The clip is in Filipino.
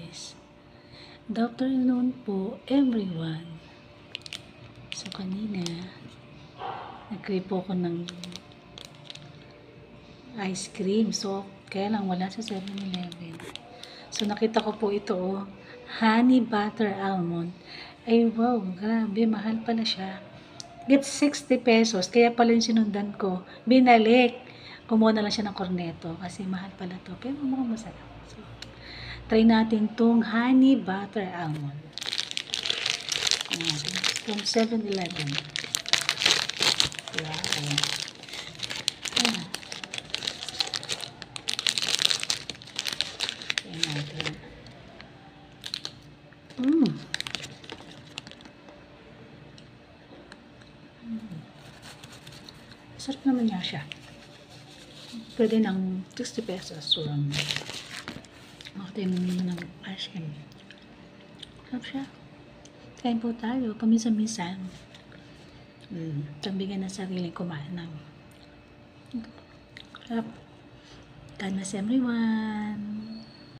guys. Good afternoon po everyone. So kanina nag-crave po ako ng ice cream. So kaya lang wala sa 7-Eleven. So nakita ko po ito honey butter almond. Ay wow, grabe, mahal pala siya. It's 60 pesos. Kaya pala yung sinundan ko. Binalik. Kumuha na lang siya ng corneto kasi mahal pala to. Pero mukhang masarap. So, try natin tong honey butter almond. From 7-Eleven. Wow. Ah. Try natin. Sarap naman niya siya. Pwede ng 60 pesos. So, makatayin mo ng ice cream. Sarap siya. Kain po tayo. Paminsan-minsan. Tambigyan na sarili kumain ng. Sarap. God bless everyone.